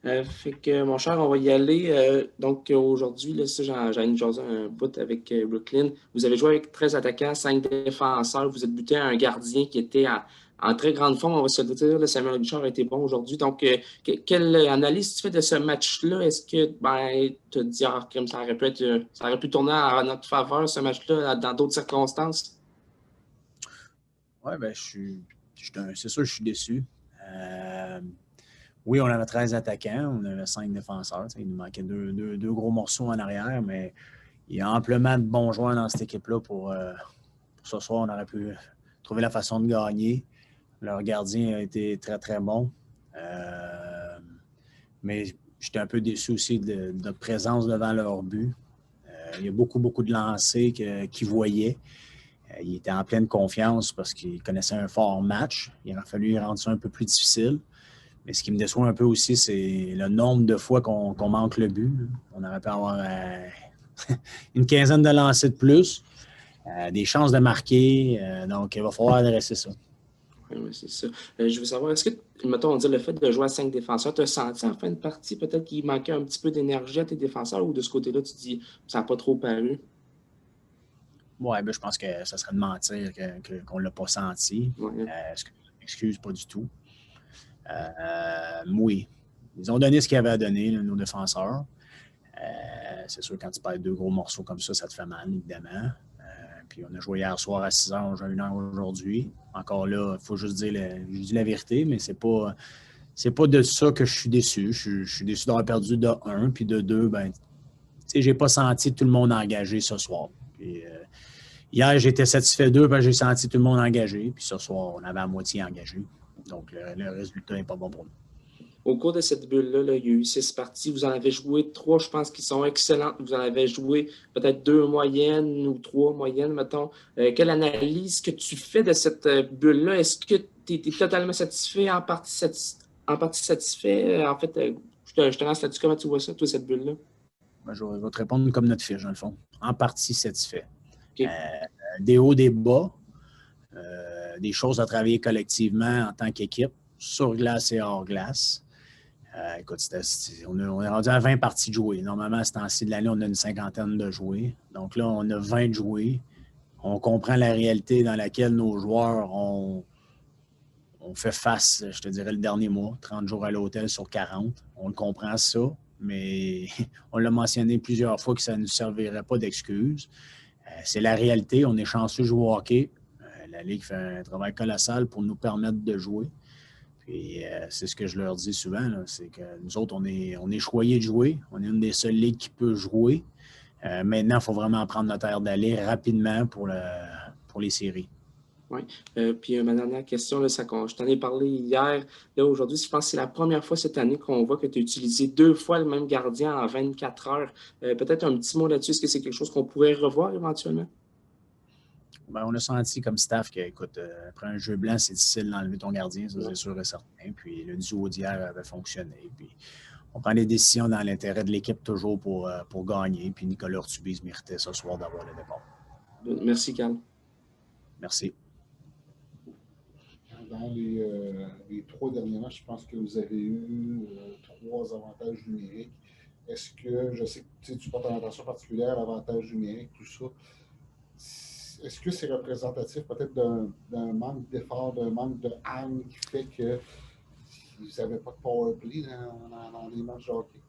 Fait que, mon cher, on va y aller. Donc, aujourd'hui, là, ça, j'en ai jasé un bout avec Brooklyn. Vous avez joué avec 13 attaquants, 5 défenseurs. Vous êtes buté à un gardien qui était en très grande forme, on va se le dire. Là, Samuel Richard a été bon aujourd'hui. Donc, quelle analyse tu fais de ce match-là? Est-ce que tu te dis comme ça aurait pu tourner en notre faveur, ce match-là, dans d'autres circonstances? Oui, ben, c'est sûr que je suis déçu. Oui, on avait 13 attaquants, on avait 5 défenseurs. Il nous manquait deux gros morceaux en arrière, mais il y a amplement de bons joueurs dans cette équipe-là pour ce soir. On aurait pu trouver la façon de gagner. Leur gardien a été très, très bon. Mais j'étais un peu déçu aussi de notre présence devant leur but. Il y a beaucoup, beaucoup de lancers qu'ils voyaient. Il était en pleine confiance parce qu'il connaissait un fort match. Il aurait fallu rendre ça un peu plus difficile. Mais ce qui me déçoit un peu aussi, c'est le nombre de fois qu'on manque le but. On aurait pu avoir une quinzaine de lancers de plus, des chances de marquer. Donc, il va falloir adresser ça. Oui, c'est ça. Je veux savoir, est-ce que, mettons, on dit le fait de jouer à 5 défenseurs, tu as senti en fin de partie peut-être qu'il manquait un petit peu d'énergie à tes défenseurs ou de ce côté-là, tu dis ça n'a pas trop paru? Oui, ben, je pense que ça serait de mentir qu'on ne l'a pas senti. Ouais. Excuse pas du tout. Oui. Ils ont donné ce qu'ils avaient à donner, là, nos défenseurs. C'est sûr, quand tu perds deux gros morceaux comme ça te fait mal, évidemment. Puis on a joué hier soir à 6h, on joue à 1h aujourd'hui. Encore là, il faut juste dire la vérité, mais c'est pas de ça que je suis déçu. Je suis déçu d'avoir perdu de 1, puis de 2, ben, tu sais, j'ai pas senti tout le monde engagé ce soir. Puis, hier, j'étais satisfait d'eux, parce que j'ai senti tout le monde engagé. Puis ce soir, on avait à moitié engagé. Donc, le résultat n'est pas bon pour nous. Au cours de cette bulle-là, là, il y a eu 6 parties. Vous en avez joué 3, je pense, qui sont excellentes. Vous en avez joué peut-être 2 moyennes ou 3 moyennes, mettons. Quelle analyse que tu fais de cette bulle-là? Est-ce que tu es totalement satisfait, en partie satisfait? En fait, je te lance là-dessus. Comment tu vois ça, toi, cette bulle-là? Ben, je vais te répondre comme notre fiche, dans le fond. En partie satisfait. OK. Des hauts, des bas, des choses à travailler collectivement en tant qu'équipe, sur glace et hors glace. Écoute, on est rendu à 20 parties de jouer. Normalement, à ce temps-ci de l'année, on a une cinquantaine de jouer. Donc là, on a 20 de jouer. On comprend la réalité dans laquelle nos joueurs ont fait face, je te dirais, le dernier mois, 30 jours à l'hôtel sur 40. On le comprend ça, mais on l'a mentionné plusieurs fois que ça ne nous servirait pas d'excuse. C'est la réalité. On est chanceux de jouer au hockey. La Ligue fait un travail colossal pour nous permettre de jouer. Puis c'est ce que je leur dis souvent, là, c'est que nous autres, on est choyés de jouer. On est une des seules ligues qui peut jouer. Maintenant, il faut vraiment prendre notre air d'aller rapidement pour les séries. Oui. Puis ma dernière question, là, je t'en ai parlé hier. Là, aujourd'hui, je pense que c'est la première fois cette année qu'on voit que tu as utilisé 2 fois le même gardien en 24 heures. Peut-être un petit mot là-dessus. Est-ce que c'est quelque chose qu'on pourrait revoir éventuellement? Ben, on a senti comme staff que, écoute, après un jeu blanc, c'est difficile d'enlever ton gardien, ça c'est sûr et certain. Puis le duo d'hier avait fonctionné. Puis on prend des décisions dans l'intérêt de l'équipe toujours pour gagner. Puis Nicolas Ortubise méritait ce soir d'avoir le départ. Merci, Carl. Merci. Dans les 3 derniers matchs, je pense que vous avez eu 3 avantages numériques. Est-ce que, je sais que tu portes une attention particulière à l'avantage numérique, tout ça, est-ce que c'est représentatif peut-être d'un manque d'effort, d'un manque de âme qui fait que vous n'avez pas de power play dans les matchs de hockey?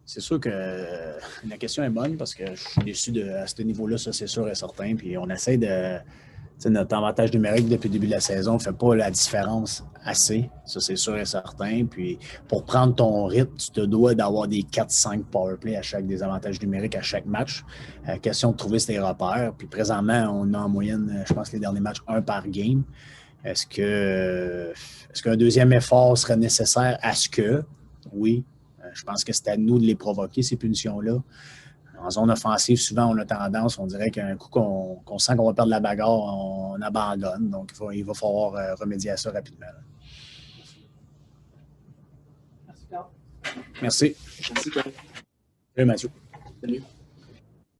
C'est sûr que la question est bonne parce que je suis déçu à ce niveau-là, ça c'est sûr et certain. Puis on essaie de. Notre avantage numérique depuis le début de la saison ne fait pas la différence assez. Ça, c'est sûr et certain. Puis, pour prendre ton rythme, tu te dois d'avoir des 4-5 powerplays à chaque des avantages numériques à chaque match. Question de trouver ces repères. Puis, présentement, on a en moyenne, je pense, les derniers matchs, 1 par game. Est-ce qu'un deuxième effort serait nécessaire? Oui. Je pense que c'est à nous de les provoquer, ces punitions-là. En zone offensive, souvent, on a tendance, on dirait qu'un coup qu'on sent qu'on va perdre la bagarre, on abandonne. Donc, il va falloir remédier à ça rapidement. Merci, Carl. Merci. Merci, Carl. Salut, Mathieu. Salut.